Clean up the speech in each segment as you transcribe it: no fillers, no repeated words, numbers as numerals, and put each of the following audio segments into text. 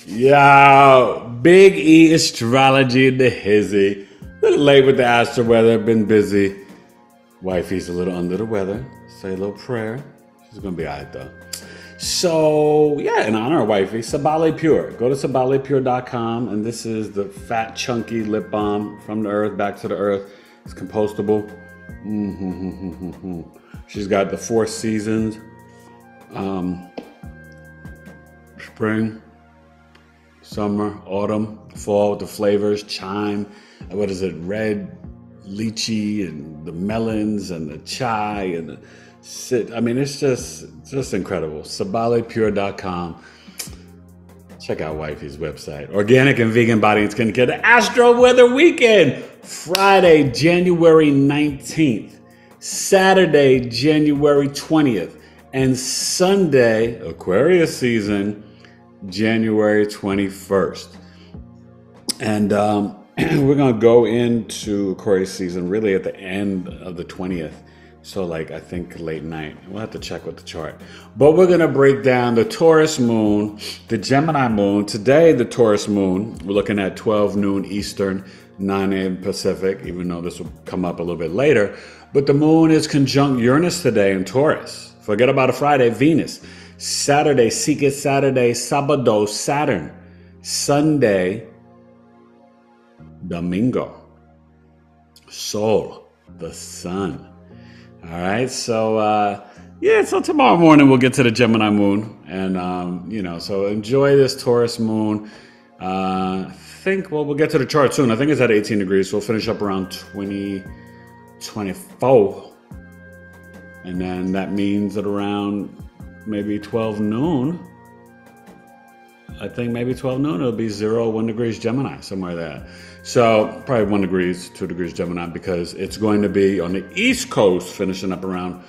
Yo, Big E Astrology in the hizzy. A little late with the Astro-Weather, been busy. Wifey's a little under the weather. Say a little prayer. She's gonna be alright though. So, yeah, in honor of Wifey, Sabale Pure. Go to sabalepure.com, and this is the fat, chunky lip balm from the earth, back to the earth. It's compostable. She's got the 4 seasons. Spring, summer, autumn, fall with the flavors, chime, what is it, red, lychee, and the melons, and the chai, and the I mean, it's just incredible. Sabalepure.com. Check out Wifey's website. Organic and vegan body and skincare. The Astro-Weather weekend. Friday, January 19th. Saturday, January 20th. And Sunday, Aquarius season, January 21st. And we're going to go into Aquarius season really at the end of the 20th. So like, I think late night. We'll have to check with the chart. But we're going to break down the Taurus moon, the Gemini moon. Today, the Taurus moon, we're looking at 12 noon Eastern, 9 a.m. Pacific, even though this will come up a little bit later. But the moon is conjunct Uranus today in Taurus. Forget about a Friday, Venus. Saturday, Sikh Saturday, Sabado, Saturn. Sunday, Domingo. Sol, the sun. All right, so yeah, so tomorrow morning we'll get to the Gemini moon, and so enjoy this Taurus moon. We'll get to the chart soon. I think it's at 18 degrees, so we'll finish up around 24, and then that means at around maybe 12 noon. I think maybe 12 noon it'll be 0, 1 degrees Gemini, somewhere there. So probably 1 degrees, 2 degrees Gemini, because it's going to be on the East Coast, finishing up around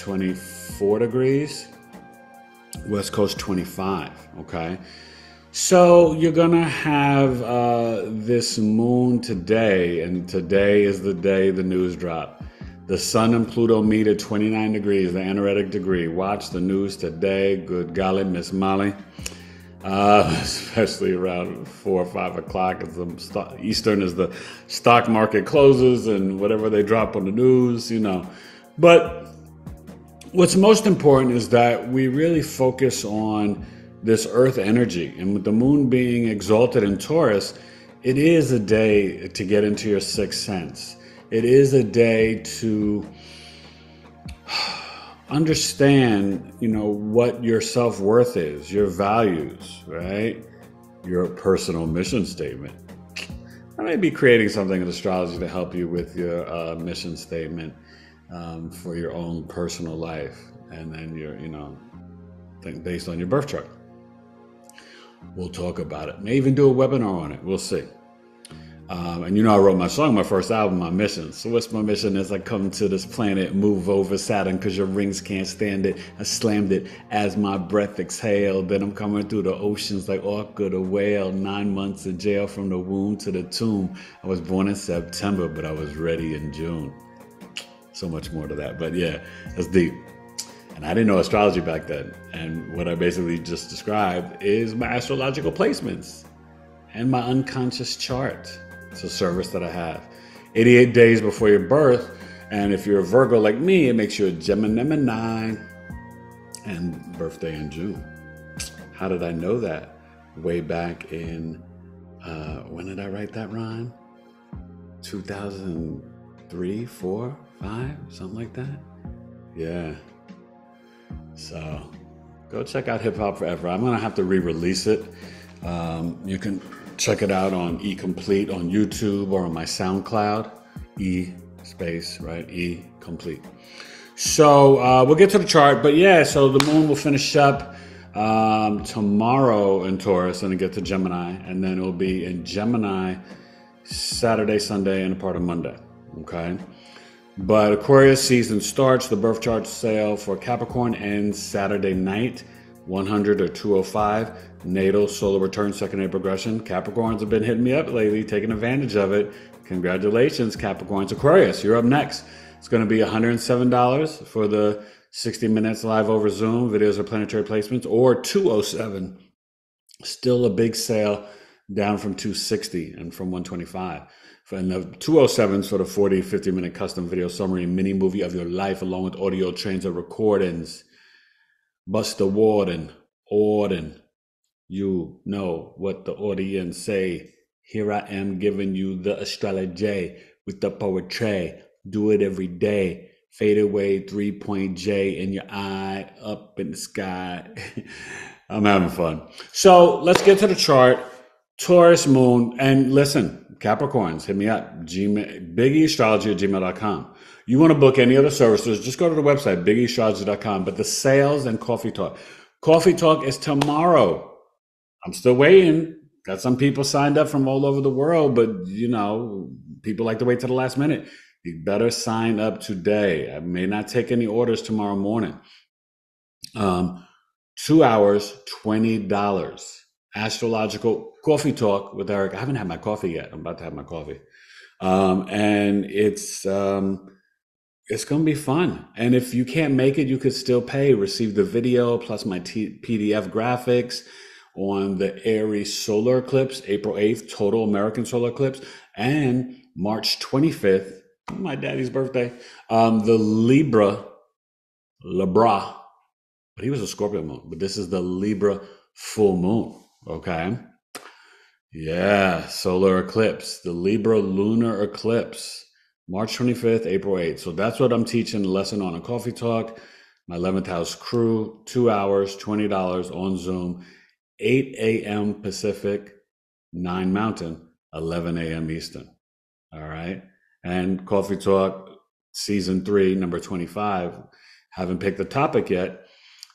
24 degrees. West Coast 25, okay? So you're gonna have this moon today, and today is the day the news drop. The sun and Pluto meet at 29 degrees, the anaretic degree. Watch the news today. Good golly, Miss Molly. Especially around 4 or 5 o'clock as the Eastern as the stock market closes and whatever they drop on the news, But what's most important is that we really focus on this earth energy. And with the moon being exalted in Taurus, it is a day to get into your sixth sense. It is a day to understand, what your self-worth is, your values, right? Your personal mission statement. I may be creating something in astrology to help you with your mission statement for your own personal life, and then your, think based on your birth chart. We'll talk about it. May even do a webinar on it. We'll see. And I wrote my song, my first album, My Mission. So what's my mission as I come to this planet, move over Saturn because your rings can't stand it. I slammed it as my breath exhaled. Then I'm coming through the oceans like Orca the whale. 9 months in jail from the womb to the tomb. I was born in September, but I was ready in June. So much more to that. But yeah, that's deep. And I didn't know astrology back then. And what I basically just described is my astrological placements and my unconscious chart. It's a service that I have. 88 days before your birth. And if you're a Virgo like me, it makes you a Gemini and birthday in June. How did I know that? Way back in, when did I write that rhyme? 2003, 4, 5, something like that. Yeah. So go check out Hip Hop Forever. I'm going to have to re-release it. You can check it out on E-Complete on YouTube or on my SoundCloud. E-Complete. So we'll get to the chart. But yeah, so the moon will finish up tomorrow in Taurus and then get to Gemini. And then it'll be in Gemini Saturday, Sunday, and a part of Monday. Okay? But Aquarius season starts. The birth chart sale for Capricorn ends Saturday night, 100 or 205. Natal, solar return, secondary progression. Capricorns have been hitting me up lately, taking advantage of it. Congratulations, Capricorns. Aquarius, you're up next. It's going to be $107 for the 60 minutes live over Zoom, videos of planetary placements, or $207 Still a big sale, down from 260 and from 125. And the 207s for the 40, 50-minute custom video summary mini movie of your life, along with audio trains and recordings. Buster Warden, Orden, you know what the audience say. Here I am giving you the astrology with the poetry. Do it every day. Fade away, 3-point J in your eye, up in the sky. I'm having fun. So let's get to the chart. Taurus moon, and listen, Capricorns, hit me up. BigEastrology@gmail.com. You want to book any other services, just go to the website, BigEastrology.com. But the sales and coffee talk. Coffee talk is tomorrow. I'm still waiting. Got some people signed up from all over the world, but you know, people like to wait till the last minute. You better sign up today. I may not take any orders tomorrow morning. 2 hours, $20. Astrological coffee talk with Eric. I haven't had my coffee yet. I'm about to have my coffee. And it's going to be fun. And if you can't make it, you could still pay. Receive the video plus my PDF graphics on the Aries solar eclipse, April 8th, total American solar eclipse, and March 25th, my daddy's birthday, the Libra, but he was a Scorpio moon, but this is the Libra full moon, okay? Yeah, solar eclipse, the Libra lunar eclipse, March 25th, April 8th. So that's what I'm teaching the lesson on a coffee talk. My 11th house crew, 2 hours, $20 on Zoom, 8 a.m. Pacific, 9 Mountain, 11 a.m. Eastern. All right. And Coffee Talk season 3, number 25. Haven't picked the topic yet.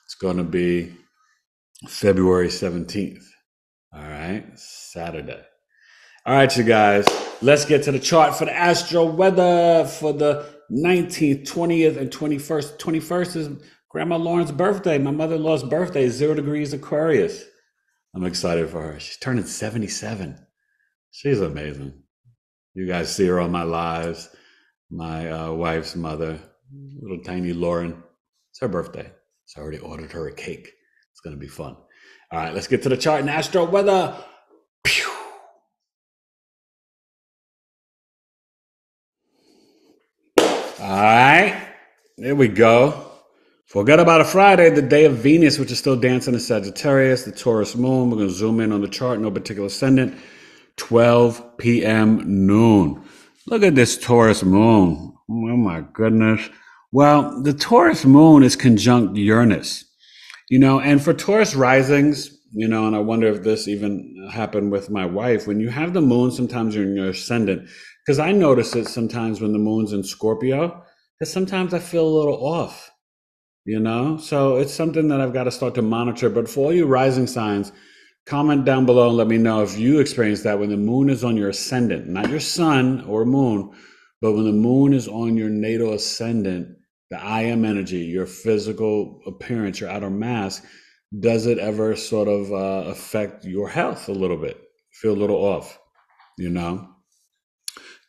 It's going to be February 17th. All right. Saturday. All right, you guys. Let's get to the chart for the Astro Weather for the 19th, 20th, and 21st. 21st is Grandma Lauren's birthday. My mother-in-law's birthday, 0 degrees Aquarius. I'm excited for her. She's turning 77. She's amazing. You guys see her on my lives. My wife's mother, little tiny Lauren. It's her birthday. So I already ordered her a cake. It's going to be fun. All right, let's get to the chart in Astro Weather. Pew. All right, there we go. Forget about a Friday, the day of Venus, which is still dancing in Sagittarius, the Taurus moon. We're going to zoom in on the chart, no particular ascendant. 12 p.m. noon. Look at this Taurus moon. Oh my goodness. Well, the Taurus moon is conjunct Uranus, you know, and for Taurus risings, you know, and I wonder if this even happened with my wife. When you have the moon, sometimes you're in your ascendant, because I notice it sometimes when the moon's in Scorpio, that sometimes I feel a little off, you know, so it's something that I've got to start to monitor. But for all you rising signs, comment down below and let me know if you experience that when the moon is on your ascendant, not your sun or moon, but when the moon is on your natal ascendant, the I am energy, your physical appearance, your outer mask, does it ever sort of affect your health a little bit? Feel a little off, you know?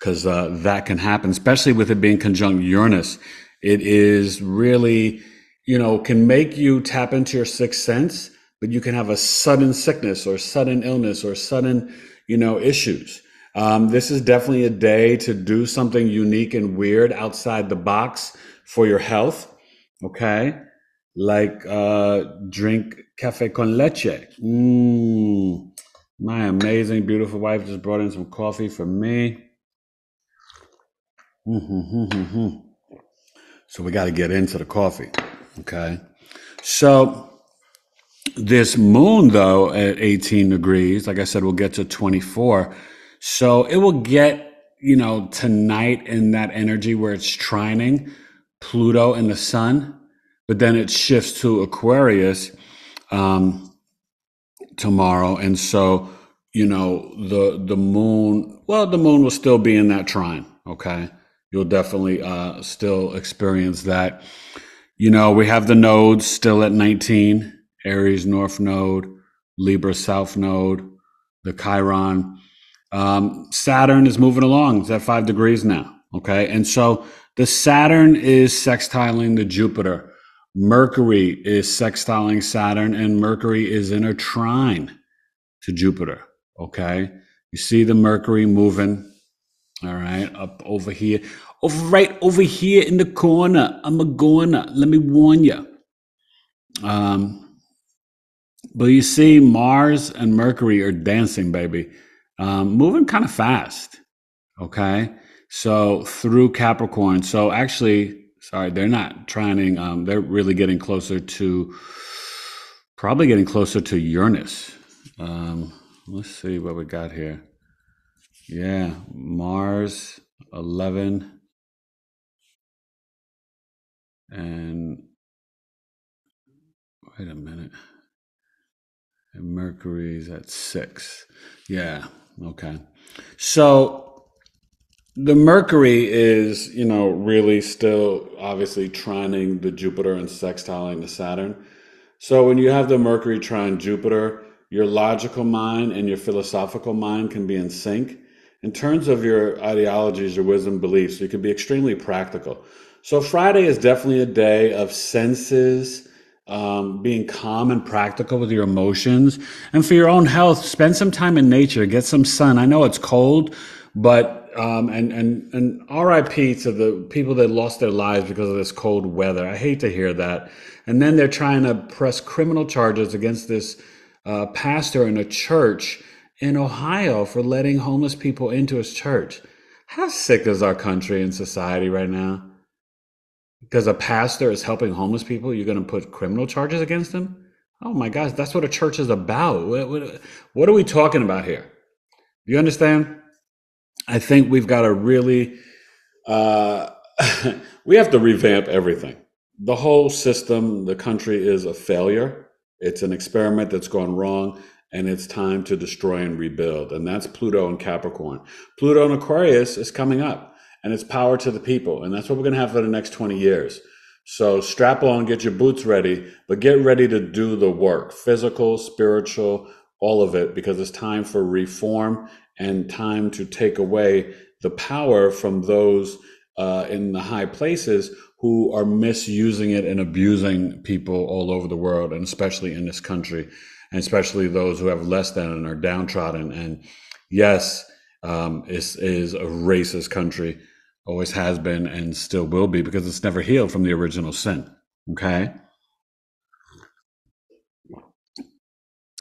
Because that can happen, especially with it being conjunct Uranus. It is really, you know, can make you tap into your sixth sense, but you can have a sudden sickness or sudden illness or sudden, you know, issues. This is definitely a day to do something unique and weird outside the box for your health, okay? Like drink cafe con leche. My amazing, beautiful wife just brought in some coffee for me. So we got to get into the coffee, okay? So this moon, though, at 18 degrees, like I said, we'll get to 24. So it will get, you know, tonight in that energy where it's trining Pluto and the sun, but then it shifts to Aquarius tomorrow. And so, you know, the moon, well, the moon will still be in that trine, okay? You'll definitely still experience that. You know, we have the nodes still at 19. Aries North Node, Libra South Node, the Chiron. Saturn is moving along. It's at 5 degrees now, okay? And so the Saturn is sextiling the Jupiter. Mercury is sextiling Saturn, and Mercury is in a trine, to Jupiter. Okay. You see the Mercury moving. All right. Up over here. Right over here in the corner. I'm a goner. Let me warn you. But you see Mars and Mercury are dancing, baby. Moving kind of fast. Okay. So through Capricorn. So actually, sorry, they're not trining. They're really getting closer to, probably getting closer to Uranus. Let's see what we got here. Yeah, Mars 11 and wait a minute. And Mercury's at 6. Yeah, okay. So the Mercury is, really still obviously trining the Jupiter and sextiling the Saturn. So when you have the Mercury trine Jupiter, your logical mind and your philosophical mind can be in sync. In terms of your ideologies, your wisdom, beliefs, you can be extremely practical. So Friday is definitely a day of senses, being calm and practical with your emotions. And for your own health, spend some time in nature, get some sun. I know it's cold, but and RIP to the people that lost their lives because of this cold weather. I hate to hear that. And then they're trying to press criminal charges against this pastor in a church in Ohio for letting homeless people into his church. How sick is our country and society right now? Because a pastor is helping homeless people, you're going to put criminal charges against him? Oh my gosh, that's what a church is about. What are we talking about here? Do you understand? I think we've got to really, we have to revamp everything. The whole system, the country is a failure. It's an experiment that's gone wrong, and it's time to destroy and rebuild. And that's Pluto and Capricorn. Pluto and Aquarius is coming up, and it's power to the people. And that's what we're going to have for the next 20 years. So strap on, get your boots ready, but get ready to do the work, physical, spiritual, all of it, because it's time for reform and time to take away the power from those in the high places who are misusing it and abusing people all over the world, and especially in this country, and especially those who have less than and are downtrodden. And yes, this is a racist country, always has been and still will be, because it's never healed from the original sin. Okay.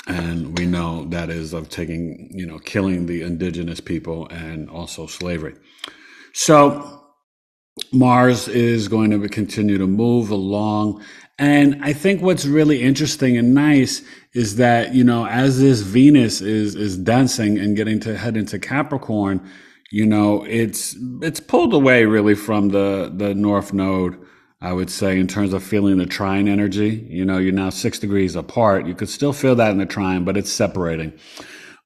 And we know that is of taking, killing the indigenous people and also slavery. So Mars is going to continue to move along. And I think what's really interesting and nice is that, as this Venus is dancing and getting to head into Capricorn, it's pulled away really from the North Node, I would say, in terms of feeling the trine energy. You're now 6 degrees apart. You could still feel that in the trine, but it's separating.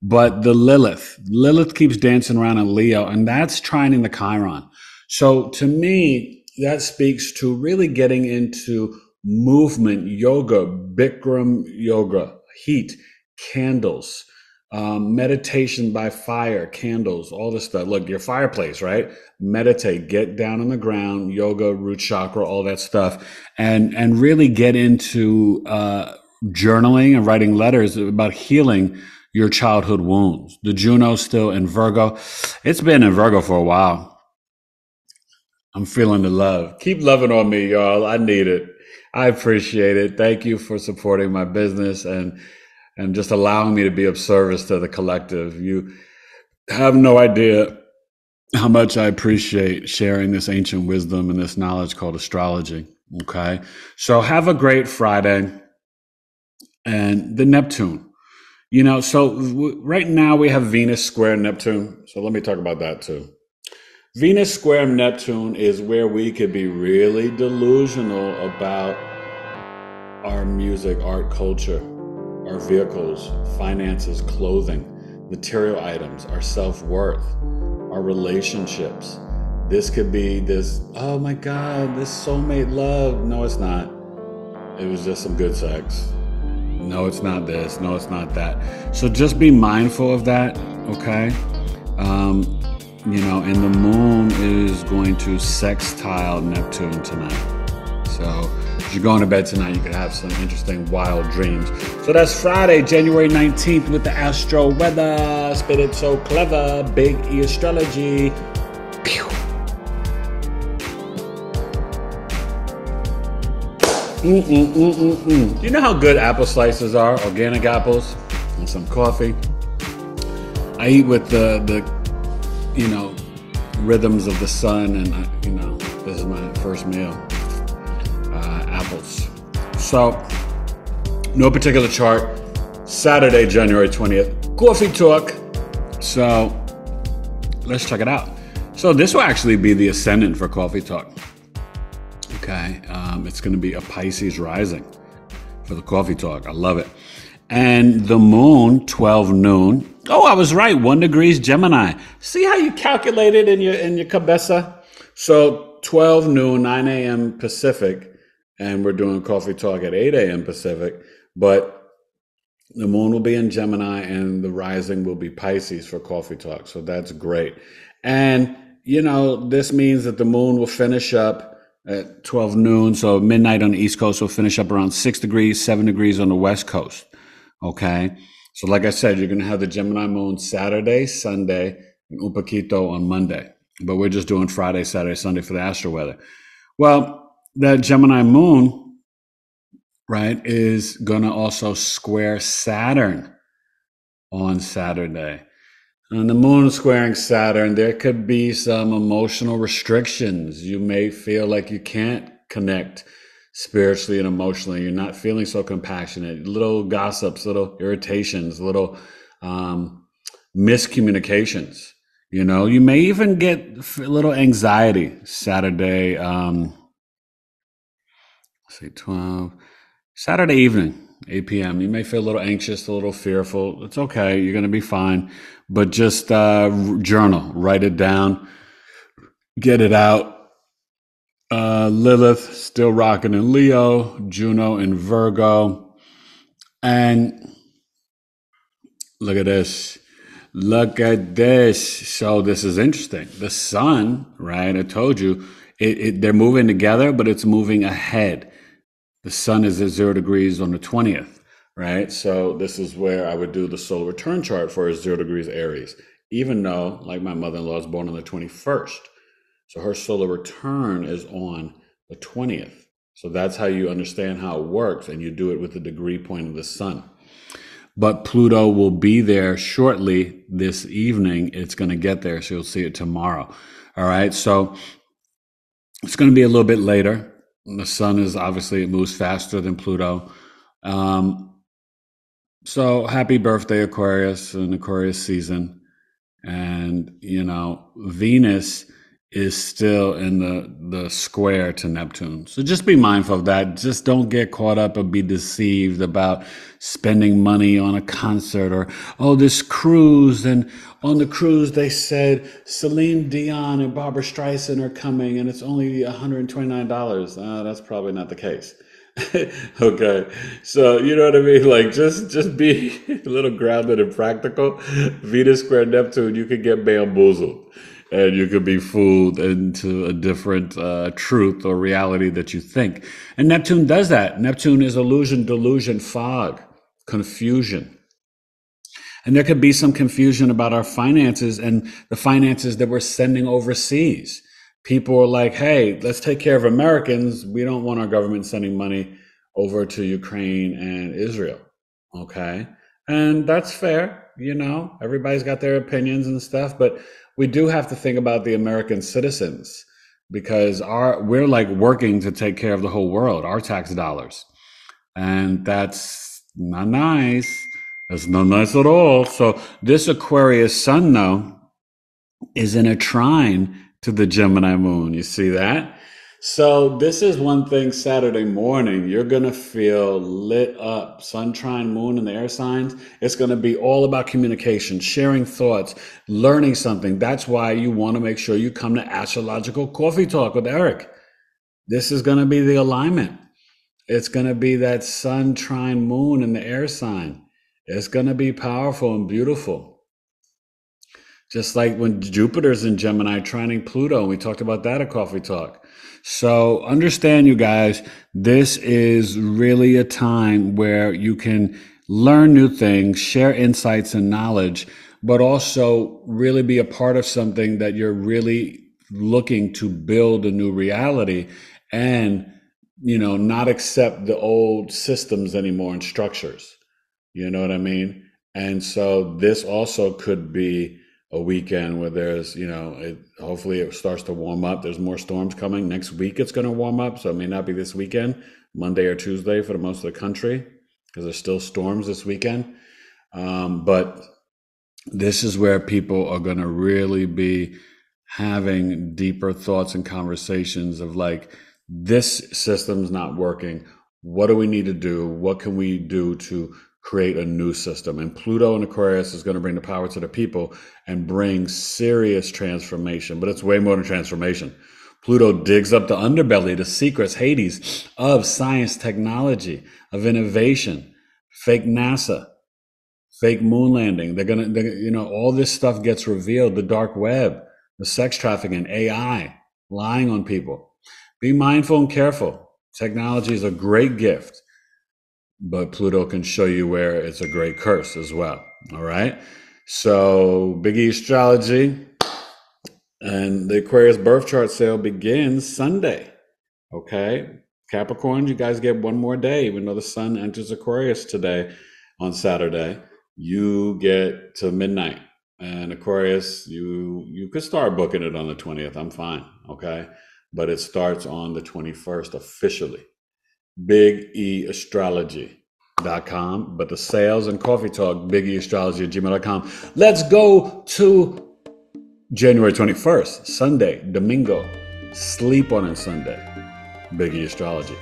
But the Lilith keeps dancing around in Leo, and that's trining the Chiron. So to me, that speaks to really getting into movement, yoga, Bikram yoga, heat, candles, meditation by fire, candles, all this stuff. Look, your fireplace, right? Meditate, get down on the ground, yoga, root chakra, all that stuff, and really get into journaling and writing letters about healing your childhood wounds. The Juno's still in Virgo. It's been in Virgo for a while. I'm feeling the love. Keep loving on me, y'all. I need it. I appreciate it. Thank you for supporting my business and just allowing me to be of service to the collective. You have no idea how much I appreciate sharing this ancient wisdom and this knowledge called astrology. Okay. So have a great Friday. And the Neptune, right now we have Venus square Neptune. So let me talk about that too. Venus square Neptune is where we could be really delusional about our music, art, culture, our vehicles, finances, clothing, material items, our self-worth, our relationships. This could be this, oh my God, this soulmate love. No, it's not. It was just some good sex. No, it's not this. No, it's not that. So just be mindful of that, okay? And the moon is going to sextile Neptune tonight. So As you're going to bed tonight, you could have some interesting, wild dreams. So that's Friday, January 19th with the Astro-Weather. Spit it so clever. Big E Astrology. Pew. Do you know how good apple slices are? Organic apples and some coffee. I eat with the rhythms of the sun, and this is my first meal. Apples. So, no particular chart. Saturday, January 20th. Coffee talk. So, let's check it out. So, this will actually be the ascendant for coffee talk. Okay. It's going to be a Pisces rising for the coffee talk. I love it. And the moon, 12 noon. Oh, I was right. 1 degree Gemini. See how you calculated in your cabeza? So 12 noon, 9 a.m. Pacific, and we're doing coffee talk at 8 a.m. Pacific. But the moon will be in Gemini, and the rising will be Pisces for coffee talk. So that's great. And this means that the moon will finish up at 12 noon. So midnight on the East Coast will finish up around 6 degrees, 7 degrees on the West Coast. Okay. So like I said, you're going to have the Gemini moon Saturday, Sunday, and un poquito on Monday. But we're just doing Friday, Saturday, Sunday for the Astro-Weather. Well, that Gemini moon, right, is going to also square Saturn on Saturday. And the moon squaring Saturn, there could be some emotional restrictions. You may feel like you can't connect spiritually and emotionally. You're not feeling so compassionate. Little gossips, little irritations, little miscommunications. You may even get a little anxiety Saturday. Say 12. Saturday evening, 8 p.m. You may feel a little anxious, a little fearful. It's okay. You're going to be fine. But just journal, write it down, get it out. Lilith still rocking in Leo, Juno in Virgo. And look at this. Look at this. So this is interesting. The sun, right? I told you, they're moving together, but it's moving ahead. The sun is at 0 degrees on the 20th, right? So this is where I would do the solar return chart for 0 degrees Aries, even though, like my mother-in-law is born on the 21st. So her solar return is on the 20th. So that's how you understand how it works, and you do it with the degree point of the sun. But Pluto will be there shortly this evening. It's going to get there, so you'll see it tomorrow. All right, so it's going to be a little bit later. The sun is obviously, it moves faster than Pluto. So happy birthday, Aquarius, and Aquarius season. And, Venus is still in the square to Neptune. So just be mindful of that. Just don't get caught up or be deceived about spending money on a concert or, this cruise. And on the cruise, they said Celine Dion and Barbara Streisand are coming and it's only $129. That's probably not the case. Okay. So, you know what I mean? Like, just be a little grounded and practical. Venus square Neptune, you could get bamboozled. And you could be fooled into a different truth or reality that you think. And Neptune does that. Neptune is illusion, delusion, fog, confusion. And there could be some confusion about our finances and the finances that we're sending overseas. People are like, hey, let's take care of Americans. We don't want our government sending money over to Ukraine and Israel. Okay. And that's fair. Everybody's got their opinions and stuff, but we do have to think about the American citizens because we're like working to take care of the whole world, our tax dollars. And that's not nice. That's not nice at all. So this Aquarius sun, though, is in a trine to the Gemini moon. You see that? So this is one thing Saturday morning, you're going to feel lit up. Sun, trine, moon, and the air signs. It's going to be all about communication, sharing thoughts, learning something. That's why you want to make sure you come to Astrological Coffee Talk with Eric. This is going to be the alignment. It's going to be that sun, trine, moon, and the air sign. It's going to be powerful and beautiful. Just like when Jupiter's in Gemini trining Pluto, and we talked about that at Coffee Talk. So understand, you guys, this is really a time where you can learn new things, share insights and knowledge, but also really be a part of something that you're really looking to build a new reality, and not accept the old systems anymore and structures. You know what I mean? And so this also could be a weekend where there's, hopefully it starts to warm up. There's more storms coming. Next week it's going to warm up. So it may not be this weekend, Monday or Tuesday for the most of the country, because there's still storms this weekend. But this is where people are going to really be having deeper thoughts and conversations of like, this system's not working. What do we need to do? What can we do to create a new system? And Pluto and Aquarius is going to bring the power to the people and bring serious transformation. But it's way more than transformation. Pluto digs up the underbelly, the secrets, Hades of science, technology, of innovation, fake NASA, fake moon landing. All this stuff gets revealed. The dark web, the sex trafficking, AI, lying on people. Be mindful and careful. Technology is a great gift, but Pluto can show you where it's a great curse as well. All right. So Big E Astrology and the Aquarius birth chart sale begins Sunday. Okay. Capricorn, you guys get one more day, even though the sun enters Aquarius today on Saturday. You get to midnight. And Aquarius, you could start booking it on the 20th. I'm fine. Okay. But it starts on the 21st officially. BigEAstrology.com. But the sales and coffee talk, BigEAstrology@gmail.com. Let's go to January 21st, Sunday, Domingo. Sleep on it Sunday. Big E Astrology.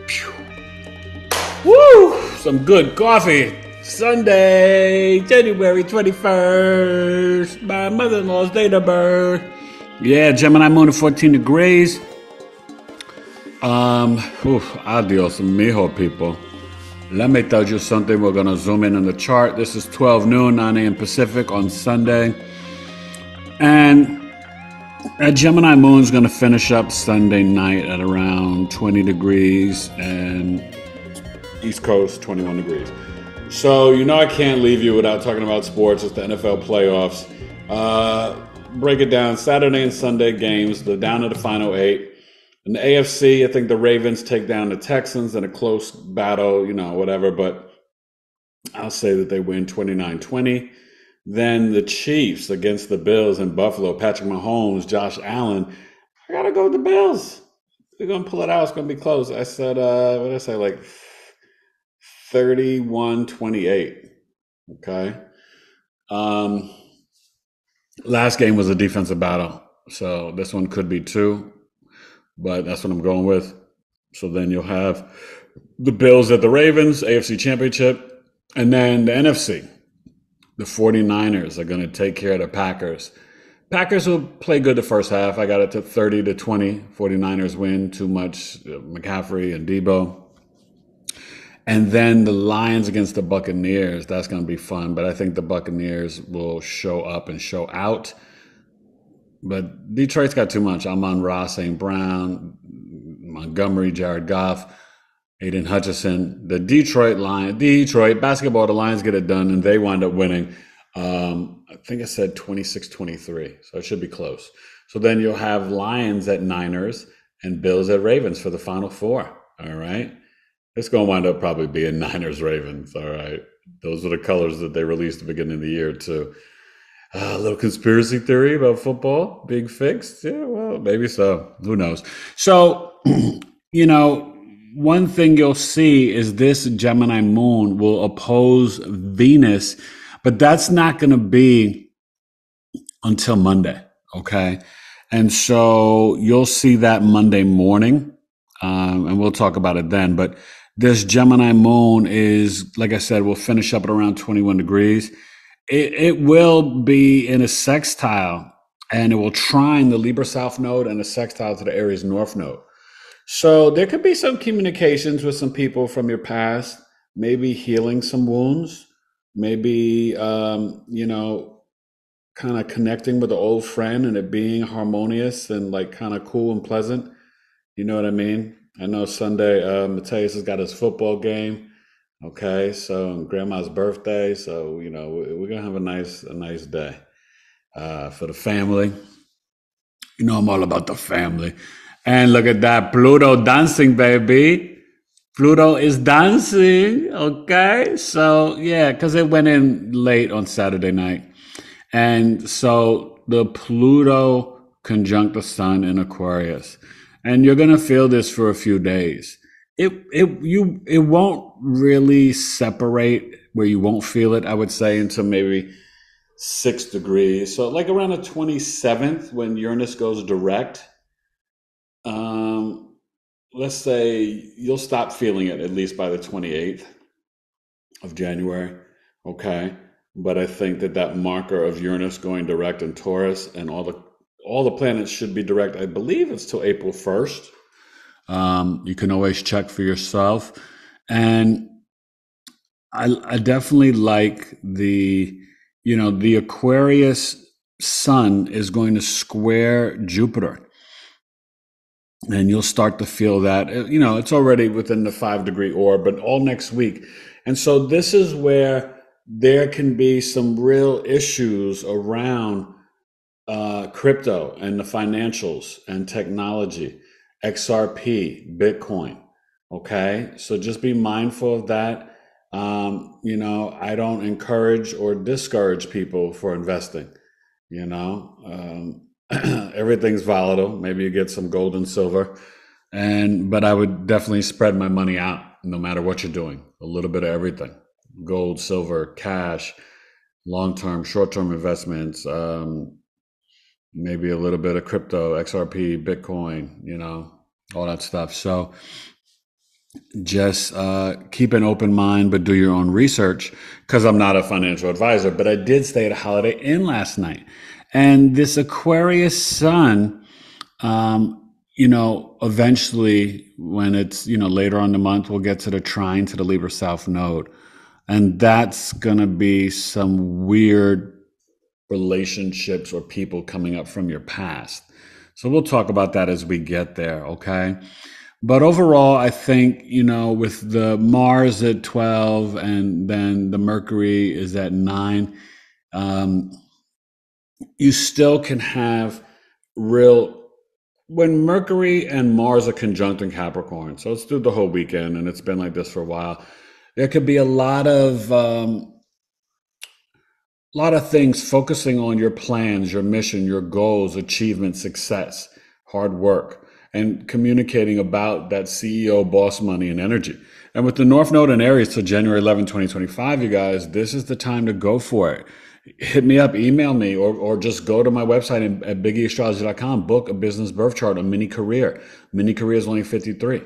Pew. Woo! Some good coffee. Sunday, January 21st. My mother-in-law's date of birth. Yeah, Gemini moon at 14 degrees. Adios, mijo, people. Let me tell you something. We're going to zoom in on the chart. This is 12 noon, 9 a.m. Pacific on Sunday. And a Gemini moon is going to finish up Sunday night at around 20 degrees and East Coast 21 degrees. So, I can't leave you without talking about sports. It's the NFL playoffs. Break it down. Saturday and Sunday games. They're down to the final 8. In the AFC, I think the Ravens take down the Texans in a close battle, whatever. But I'll say that they win 29-20. Then the Chiefs against the Bills in Buffalo. Patrick Mahomes, Josh Allen. I got to go with the Bills. They're going to pull it out. It's going to be close. I said, what did I say? Like 31-28. Okay. Last game was a defensive battle. So this one could be 2. But that's what I'm going with. So then you'll have the Bills at the Ravens, AFC Championship. And then the NFC. The 49ers are going to take care of the Packers. Packers will play good the first half. I got it to 30-20. 49ers win. Too much McCaffrey and Debo. And then the Lions against the Buccaneers. That's going to be fun. But I think the Buccaneers will show up and show out. But Detroit's got too much. Amon-Ra, St. Brown, Montgomery, Jared Goff, Aiden Hutchinson. The Detroit basketball, the Lions get it done, and they wind up winning. I think I said 26-23, so it should be close. So then you'll have Lions at Niners and Bills at Ravens for the Final Four, all right? It's going to wind up probably being Niners-Ravens, all right? Those are the colors that they released at the beginning of the year, too. A little conspiracy theory about football being fixed. Yeah, well, maybe so. Who knows? So, one thing you'll see is this Gemini moon will oppose Venus, but that's not going to be until Monday, okay? And so you'll see that Monday morning, and we'll talk about it then. But this Gemini moon is, like I said, will finish up at around 21 degrees. It will be in a sextile, and it will trine the Libra South node and a sextile to the Aries North node. So there could be some communications with some people from your past, maybe healing some wounds, maybe, kind of connecting with an old friend and it being harmonious and like kind of cool and pleasant. You know what I mean? I know Sunday, Mateus has got his football game. Okay, so and grandma's birthday. So, you know, we're gonna have a nice day for the family. You know, I'm all about the family. And look at that, Pluto dancing, baby. Pluto is dancing. Okay, so yeah, because it went in late on Saturday night. And so the Pluto conjunct the sun in Aquarius. And you're gonna feel this for a few days. It won't really separate where you won't feel it, I would say, until maybe 6 degrees. So like around the 27th when Uranus goes direct, let's say you'll stop feeling it at least by the 28th of January. Okay. But I think that marker of Uranus going direct in Taurus and all the planets should be direct. I believe it's till April 1st. You can always check for yourself. And I definitely like the Aquarius sun is going to square Jupiter. And you'll start to feel that, you know, it's already within the 5-degree orb, but all next week. And so this is where there can be some real issues around crypto and the financials and technology, XRP, Bitcoin. Okay, so just be mindful of that. You know, I don't encourage or discourage people for investing. You know, everything's volatile. Maybe you get some gold and silver, but I would definitely spread my money out no matter what you're doing. A little bit of everything: gold, silver, cash, long-term, short-term investments. Maybe a little bit of crypto, XRP, Bitcoin, you know, all that stuff. So just keep an open mind, but do your own research, because I'm not a financial advisor. But I did stay at a Holiday Inn last night. And this Aquarius sun, you know, eventually when it's, you know, later on in the month, we'll get to the trine to the Libra South node. And that's going to be some weird relationships or people coming up from your past. So we'll talk about that as we get there, okay? But overall, I think, you know, with the Mars at 12 and then the Mercury is at 9, you still can have when Mercury and Mars are conjunct in Capricorn, so it's through the whole weekend and it's been like this for a while, there could be a lot of things focusing on your plans, your mission, your goals, achievement, success, hard work, and communicating about that CEO boss money and energy. And with the North Node in Aries till January 11, 2025, you guys, this is the time to go for it. Hit me up, email me, or just go to my website at biggieastrology.com, book a business birth chart, a mini career. Mini career is only 53.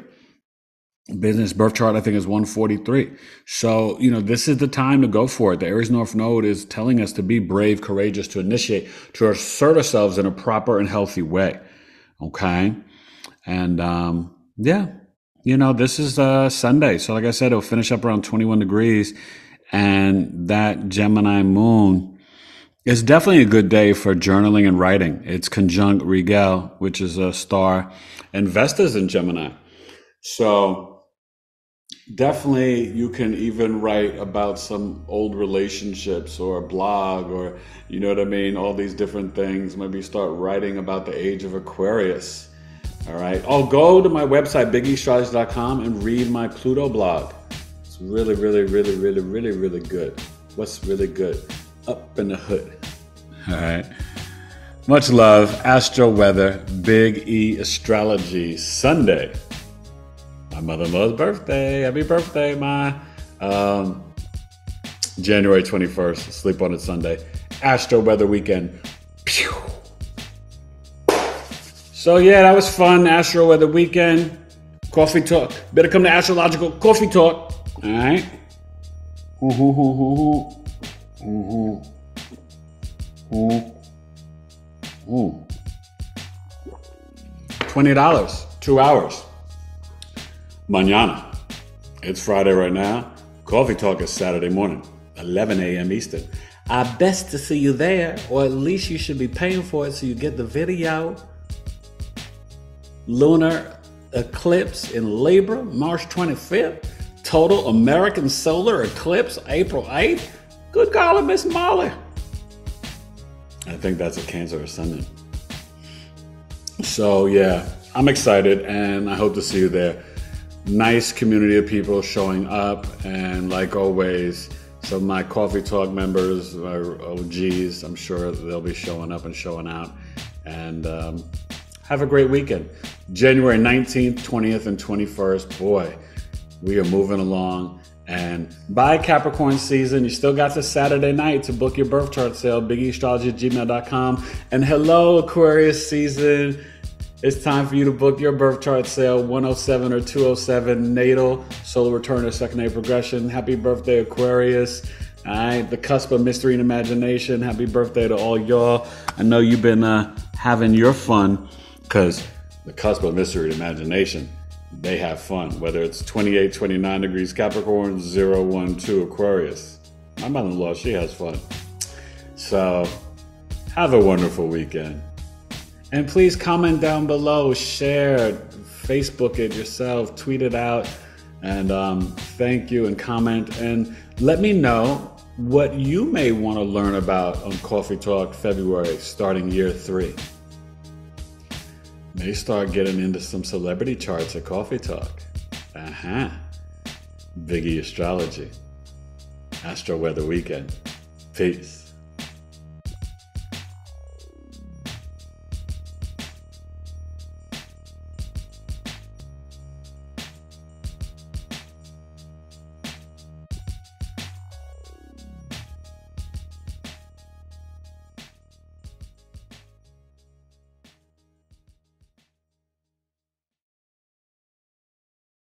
Business birth chart, I think, is 143. So, you know, this is the time to go for it. The Aries North Node is telling us to be brave, courageous, to initiate, to assert ourselves in a proper and healthy way. Okay. And, yeah, you know, this is Sunday. So like I said, it'll finish up around 21 degrees. And that Gemini moon is definitely a good day for journaling and writing. It's conjunct Rigel, which is a star, and Vesta's in Gemini. So definitely you can even write about some old relationships or a blog or, you know what I mean, all these different things. Maybe start writing about the age of Aquarius. All right. I'll go to my website, biggieastrology.com, and read my Pluto blog. It's really, really, really, really, really, really good. What's really good? Up in the hood. All right. Much love. Astro-Weather, Big E Astrology, Sunday. My mother-in-law's birthday. Happy birthday, Ma. January 21st. Sleep on it Sunday. Astro-Weather weekend. Pew. So yeah, that was fun. Astro-Weather weekend. Coffee talk. Better come to Astrological Coffee Talk. All right. $20, 2 hours. Mañana. It's Friday right now. Coffee Talk is Saturday morning, 11 a.m. Eastern. I best to see you there, or at least you should be paying for it so you get the video. Lunar eclipse in Libra, March 25th. Total American solar eclipse, April 8th. Good golly, Miss Molly. I think that's a Cancer ascendant. So yeah, I'm excited and I hope to see you there. Nice community of people showing up, and like always, some of my Coffee Talk members are OGs. I'm sure they'll be showing up and showing out. And have a great weekend. January 19th, 20th, and 21st. Boy, we are moving along. And by Capricorn season, you still got this Saturday night to book your birth chart sale, biggieastrology@gmail.com. And hello, Aquarius season. It's time for you to book your birth chart sale, 107 or 207, natal, solar return, or secondary progression. Happy birthday, Aquarius. All right, the cusp of mystery and imagination. Happy birthday to all y'all. I know you've been having your fun, because the cusp of mystery and imagination, they have fun. Whether it's 28, 29 degrees Capricorn, 012 Aquarius. My mother-in-law, she has fun. So have a wonderful weekend. And please comment down below, share, Facebook it yourself, tweet it out, and thank you, and comment, and let me know what you may want to learn about on Coffee Talk February, starting year 3. May start getting into some celebrity charts at Coffee Talk. Biggie Astrology. Astro-Weather weekend. Peace.